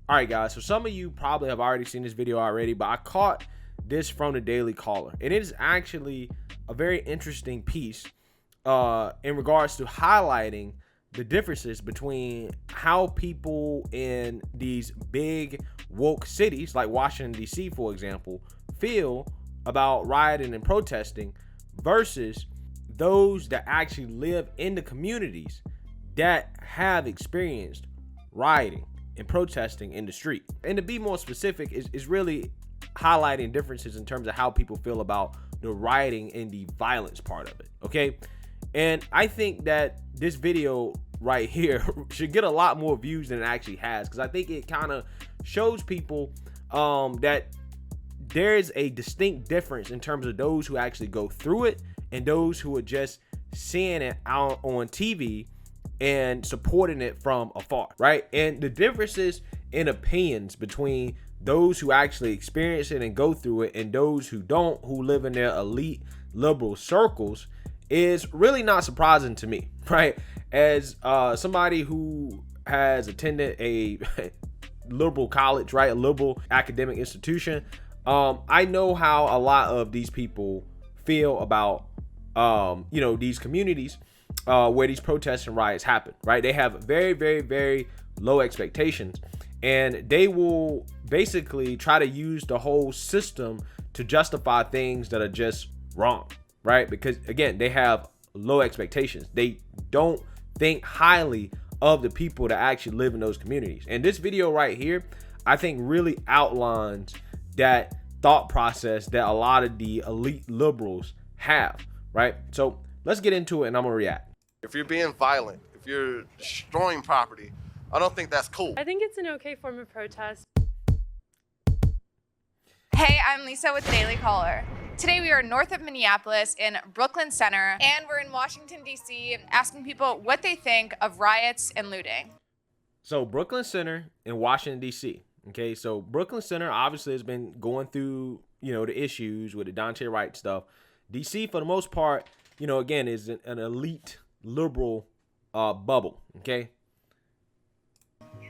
All right, guys. So some of you probably have already seen this video already, but I caught this from the Daily Caller, and it is actually a very interesting piece in regards to highlighting the differences between how people in these big woke cities like Washington, D.C., for example, feel about rioting and protesting versus those that actually live in the communities that have experienced rioting and protesting in the street. And to be more specific, is really highlighting differences in terms of how people feel about the rioting and the violence part of it. Okay. And I think that this video right here should get a lot more views than it actually has, because I think it kind of shows people that there is a distinct difference in terms of those who actually go through it and those who are just seeing it out on TV and supporting it from afar, right? And the differences in opinions between those who actually experience it and go through it and those who don't, who live in their elite liberal circles, is really not surprising to me, right? As somebody who has attended a liberal college, right, a liberal academic institution, I know how a lot of these people feel about these communities where these protests and riots happen, right? They have very, very, very low expectations, and they will basically try to use the whole system to justify things that are just wrong, right? Because again, they have low expectations. They don't think highly of the people that actually live in those communities. And this video right here, I think, really outlines that thought process that a lot of the elite liberals have, right? So let's get into it and I'm gonna react. If you're being violent, if you're destroying property, I don't think that's cool. I think it's an okay form of protest. Hey, I'm Lisa with the Daily Caller. Today we are north of Minneapolis in Brooklyn Center, and we're in Washington, D.C., asking people what they think of riots and looting. So Brooklyn Center in Washington, D.C. Okay, so Brooklyn Center obviously has been going through, the issues with the Dante Wright stuff. D.C., for the most part, again, is an elite liberal bubble, okay?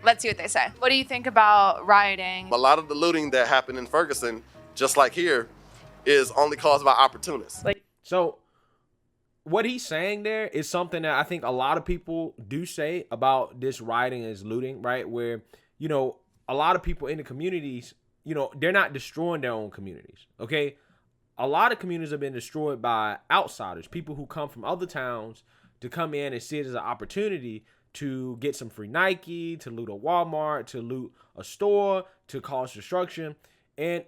Let's see what they say. What do you think about rioting? A lot of the looting that happened in Ferguson, just like here, is only caused by opportunists. So what he's saying there is something that I think a lot of people do say about this rioting and looting, right? Where, a lot of people in the communities, they're not destroying their own communities, okay? A lot of communities have been destroyed by outsiders, people who come from other towns to come in and see it as an opportunity to get some free Nike, to loot a Walmart, to loot a store, to cause destruction. And,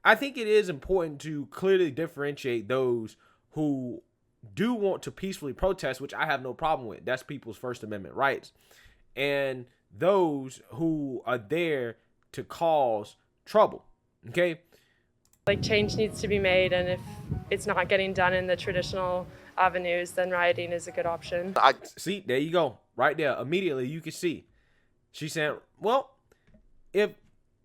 I think it is important to clearly differentiate those who do want to peacefully protest, which I have no problem with. That's people's First Amendment rights. And those who are there to cause trouble, okay? Change needs to be made, and if it's not getting done in the traditional avenues, then rioting is a good option. See, there you go. Right there. Immediately you can see. She's saying, well, if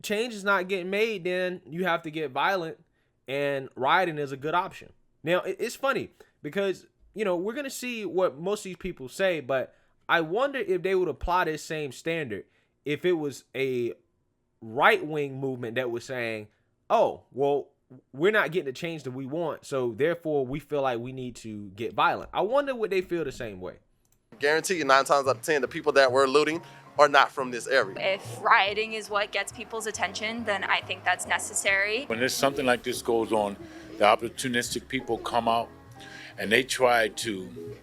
change is not getting made, then you have to get violent, and rioting is a good option. Now, it's funny because, we're going to see what most of these people say, but I wonder if they would apply this same standard if it was a right-wing movement that was saying, oh, well, we're not getting the change that we want, so therefore we feel like we need to get violent. I wonder would they feel the same way. Guarantee you 9 times out of 10, the people that were looting are not from this area. If rioting is what gets people's attention, then I think that's necessary. When there's something like this goes on, the opportunistic people come out and they try to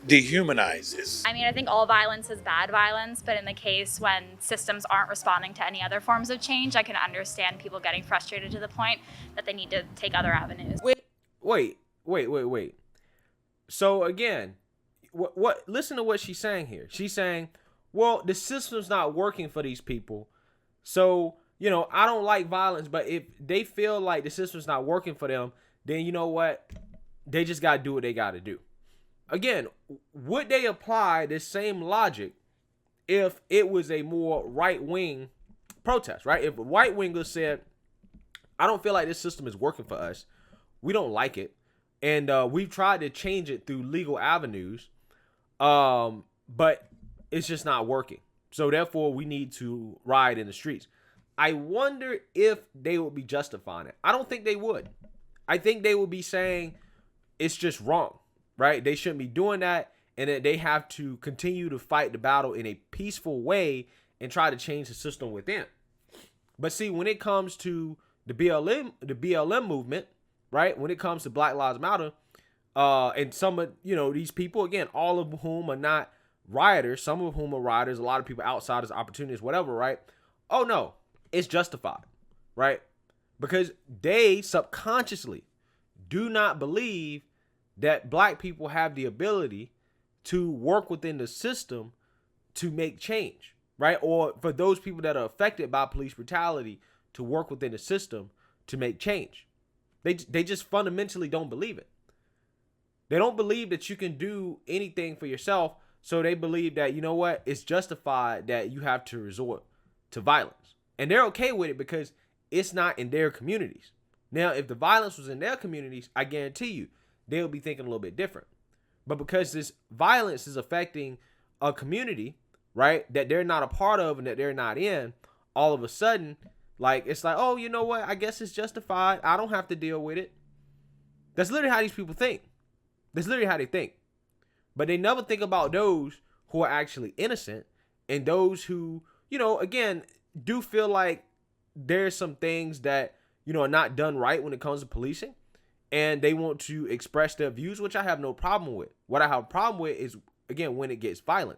dehumanize this. I mean, I think all violence is bad violence, but in the case when systems aren't responding to any other forms of change, I can understand people getting frustrated to the point that they need to take other avenues. Wait. So again, what? Listen to what she's saying here. She's saying, well, the system's not working for these people. So, I don't like violence, but if they feel like the system's not working for them, then you know what? They just got to do what they got to do. Again, would they apply this same logic if it was a more right-wing protest, right? If a right-winger said, I don't feel like this system is working for us, we don't like it, and we've tried to change it through legal avenues, but it's just not working. So therefore, we need to riot in the streets. I wonder if they would be justifying it. I don't think they would. I think they would be saying it's just wrong, right? They shouldn't be doing that, and that they have to continue to fight the battle in a peaceful way and try to change the system within. But see, when it comes to the BLM movement, right? When it comes to Black Lives Matter, and some of these people, again, all of whom are not rioters, some of whom are rioters, a lot of people outsiders, opportunists, whatever, right? Oh no, it's justified, right? Because they subconsciously do not believe that black people have the ability to work within the system to make change, right? Or for those people that are affected by police brutality to work within the system to make change. They just fundamentally don't believe it. They don't believe that you can do anything for yourself, so they believe that, you know what, it's justified that you have to resort to violence. And they're okay with it because it's not in their communities. Now, if the violence was in their communities, I guarantee you, they'll be thinking a little bit different. But because this violence is affecting a community, right, that they're not a part of and that they're not in, all of a sudden, like, it's like, oh, you know what, I guess it's justified. I don't have to deal with it. That's literally how these people think. That's literally how they think. But they never think about those who are actually innocent and those who, again, do feel like there's some things that, are not done right when it comes to policing, and they want to express their views, which I have no problem with. What I have a problem with is, again, when it gets violent.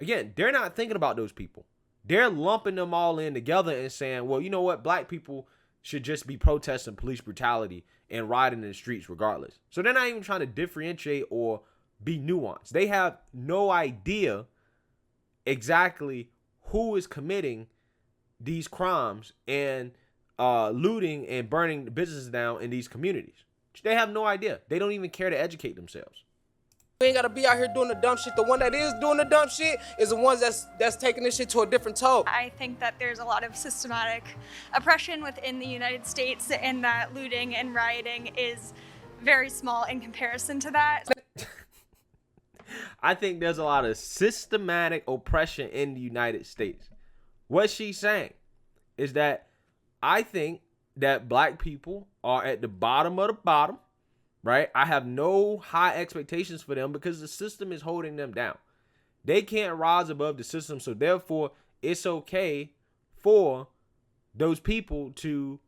Again, they're not thinking about those people. They're lumping them all in together and saying, well, you know what? Black people should just be protesting police brutality and rioting in the streets regardless. So they're not even trying to differentiate or be nuanced. They have no idea exactly who is committing these crimes and looting and burning the businesses down in these communities. They have no idea. They don't even care to educate themselves. We ain't gotta be out here doing the dumb shit. The one that is doing the dumb shit is the ones that's taking this shit to a different toll. I think that there's a lot of systematic oppression within the United States, and that looting and rioting is very small in comparison to that. I think there's a lot of systematic oppression in the United States. What she's saying is that I think that black people are at the bottom of the bottom, right? I have no high expectations for them because the system is holding them down. They can't rise above the system, so therefore it's okay for those people to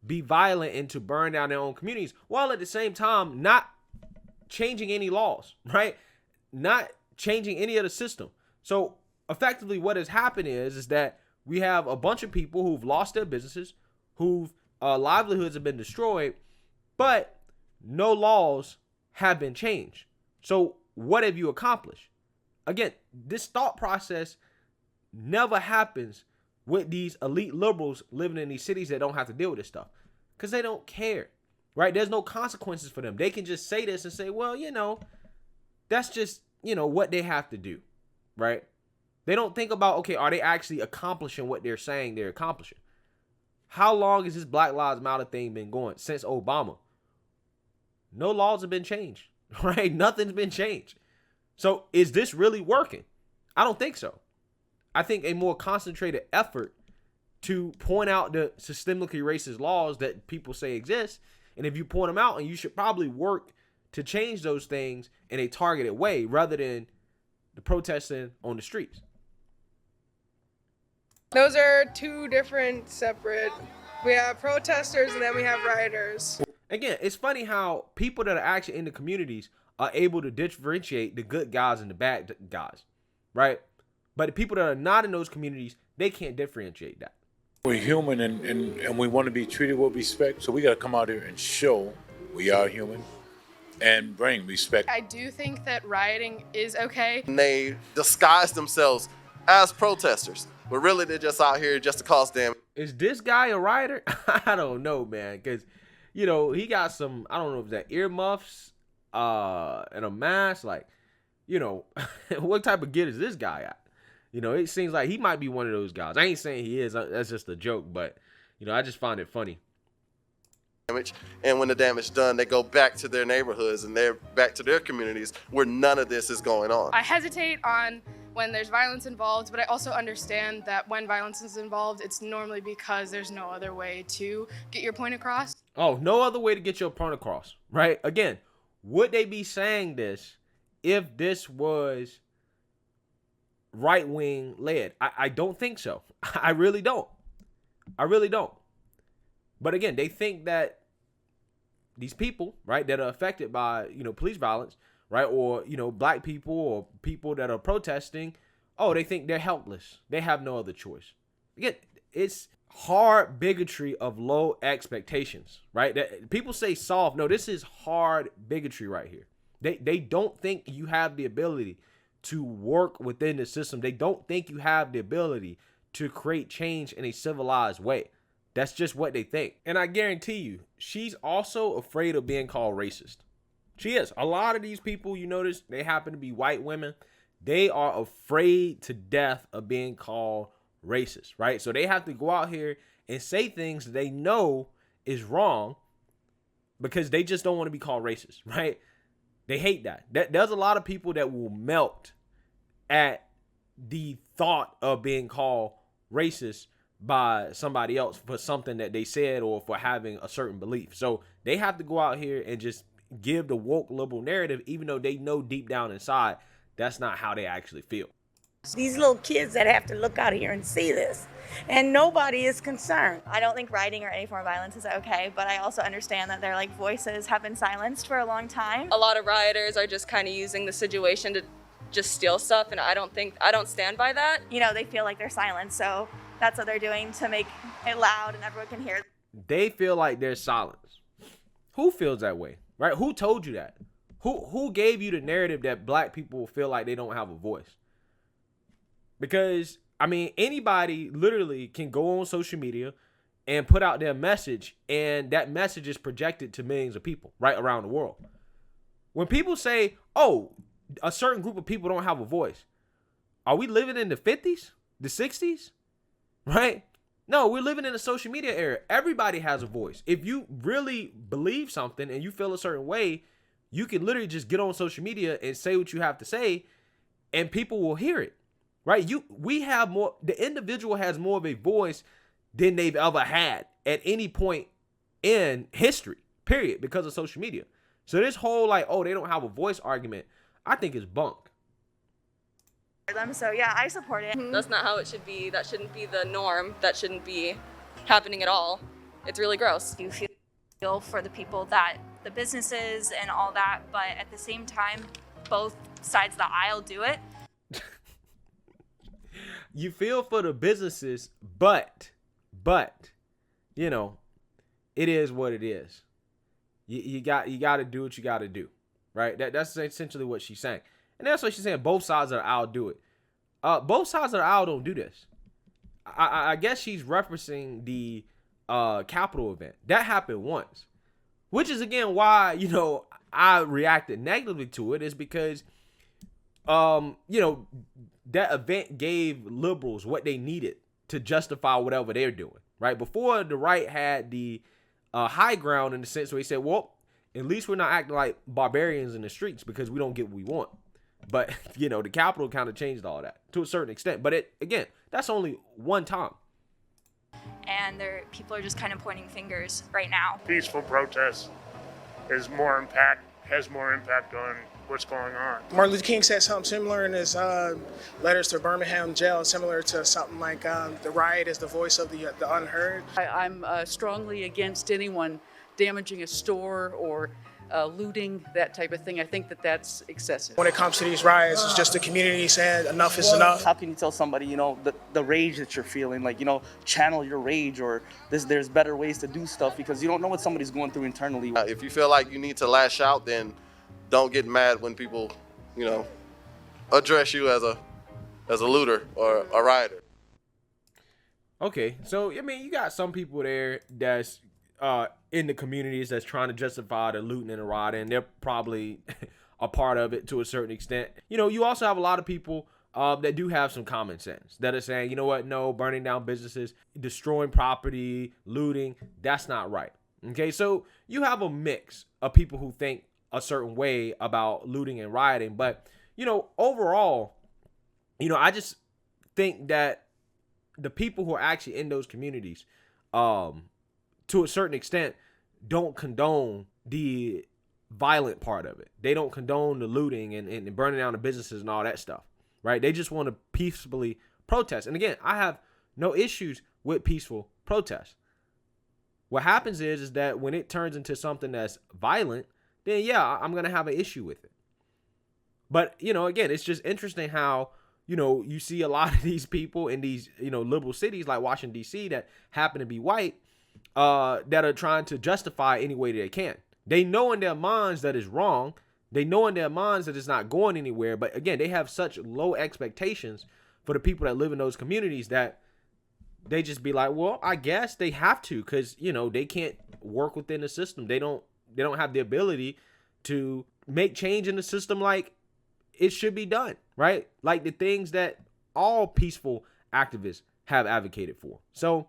be violent and to burn down their own communities, while at the same time not changing any laws, right? Not changing any of the system. So effectively what has happened is that we have a bunch of people who've lost their businesses, whose livelihoods have been destroyed, but no laws have been changed. So what have you accomplished? Again, this thought process never happens with these elite liberals living in these cities that don't have to deal with this stuff because they don't care, right? There's no consequences for them. They can just say this and say, well, that's just, what they have to do, right? They don't think about, okay, are they actually accomplishing what they're saying they're accomplishing? How long has this Black Lives Matter thing been going? Since Obama. No laws have been changed, right? Nothing's been changed. So is this really working? I don't think so. I think a more concentrated effort to point out the systemically racist laws that people say exist, and if you point them out, and you should probably work to change those things in a targeted way rather than the protesting on the streets. Those are two different separate. We have protesters and then we have rioters. Again, it's funny how people that are actually in the communities are able to differentiate the good guys and the bad guys, right? But the people that are not in those communities, they can't differentiate that. We're human and we want to be treated with respect, so we got to come out here and show we are human and bring respect. I do think that rioting is okay. And they disguise themselves as protesters, but really they're just out here just to cause damage. Is this guy a rioter? I don't know, man, because, he got some, I don't know if that earmuffs and a mask, like, what type of gear is this guy at? It seems like he might be one of those guys. I ain't saying he is. That's just a joke, but, I just find it funny. And when the damage done, they go back to their neighborhoods and they're back to their communities where none of this is going on. I hesitate on when there's violence involved, but I also understand that when violence is involved, it's normally because there's no other way to get your point across. Oh, no other way to get your point across, right? Again, would they be saying this if this was right-wing led? I don't think so. I really don't. I really don't. But again, they think that these people, right, that are affected by, police violence, right, or, black people or people that are protesting, oh, they think they're helpless. They have no other choice. Again, it's hard bigotry of low expectations, right? That people say soft. No, this is hard bigotry right here. They don't think you have the ability to work within the system. They don't think you have the ability to create change in a civilized way. That's just what they think. And I guarantee you, she's also afraid of being called racist. She is. A lot of these people, you notice, they happen to be white women. They are afraid to death of being called racist, right? So they have to go out here and say things they know is wrong because they just don't want to be called racist, right? They hate that. There's a lot of people that will melt at the thought of being called racist by somebody else for something that they said or for having a certain belief. So they have to go out here and just give the woke liberal narrative, even though they know deep down inside that's not how they actually feel. These little kids that have to look out here and see this, and nobody is concerned. I don't think rioting or any form of violence is okay, but I also understand that their voices have been silenced for a long time. A lot of rioters are just kind of using the situation to just steal stuff, and I don't stand by that. They feel like they're silenced, so that's what they're doing to make it loud and everyone can hear. They feel like they're silenced. Who feels that way, right? Who told you that? Who gave you the narrative that black people feel like they don't have a voice? Because, anybody literally can go on social media and put out their message, and that message is projected to millions of people right around the world. When people say, oh, a certain group of people don't have a voice, are we living in the 50s, the 60s, right? No, we're living in a social media era. Everybody has a voice. If you really believe something and you feel a certain way, you can literally just get on social media and say what you have to say, and people will hear it, right? The individual has more of a voice than they've ever had at any point in history, period, because of social media. So this whole they don't have a voice argument, I think is bunk. So yeah, I support it. That's not how it should be. That shouldn't be the norm. That shouldn't be happening at all. It's really gross. You feel for the people, the businesses and all that, but at the same time, both sides of the aisle do it. You feel for the businesses, but it is what it is. You got to do what you got to do, right? That's essentially what she's saying. And that's what she's saying. Both sides of the aisle do it. Both sides of the aisle don't do this. I guess she's referencing the Capitol event. That happened once. Which is, again, why, I reacted negatively to it, is because, that event gave liberals what they needed to justify whatever they're doing, right? Before, the right had the high ground in the sense where he said, well, at least we're not acting like barbarians in the streets because we don't get what we want. But, the Capitol kind of changed all that to a certain extent. But again, that's only one time. And people are just kind of pointing fingers right now. Peaceful protest has more impact on what's going on. Martin Luther King said something similar in his letters to Birmingham jail, similar to something like the riot is the voice of the unheard. I'm strongly against anyone damaging a store or looting, that type of thing. I think that's excessive. When it comes to these riots, it's just the community saying enough is enough. How can you tell somebody, the rage that you're feeling, channel your rage, or there's better ways to do stuff, because you don't know what somebody's going through internally. If you feel like you need to lash out, then don't get mad when people, address you as a looter or a rioter. Okay, so you got some people there that's in the communities that's trying to justify the looting and the rioting, and they're probably a part of it to a certain extent. You also have a lot of people that do have some common sense that are saying, no, burning down businesses, destroying property, looting, that's not right. Okay, so you have a mix of people who think a certain way about looting and rioting, but overall, I just think that the people who are actually in those communities, to a certain extent, don't condone the violent part of it. They don't condone the looting and burning down the businesses and all that stuff, right? They just want to peacefully protest. And again, I have no issues with peaceful protest. What happens is that when it turns into something that's violent, then yeah, I'm going to have an issue with it. But, again, it's just interesting how, you see a lot of these people in these, liberal cities like Washington, D.C. that happen to be white, that are trying to justify any way that they can. They know in their minds that it's wrong. They know in their minds that it's not going anywhere. But again, they have such low expectations for the people that live in those communities that they just be like, well, I guess they have to, because, they can't work within the system. They don't have the ability to make change in the system like it should be done, right? Like the things that all peaceful activists have advocated for. So,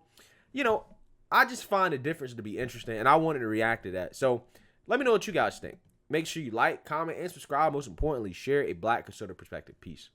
I just find the difference to be interesting, and I wanted to react to that. So let me know what you guys think. Make sure you like, comment, and subscribe. Most importantly, share a Black conservative perspective. Peace.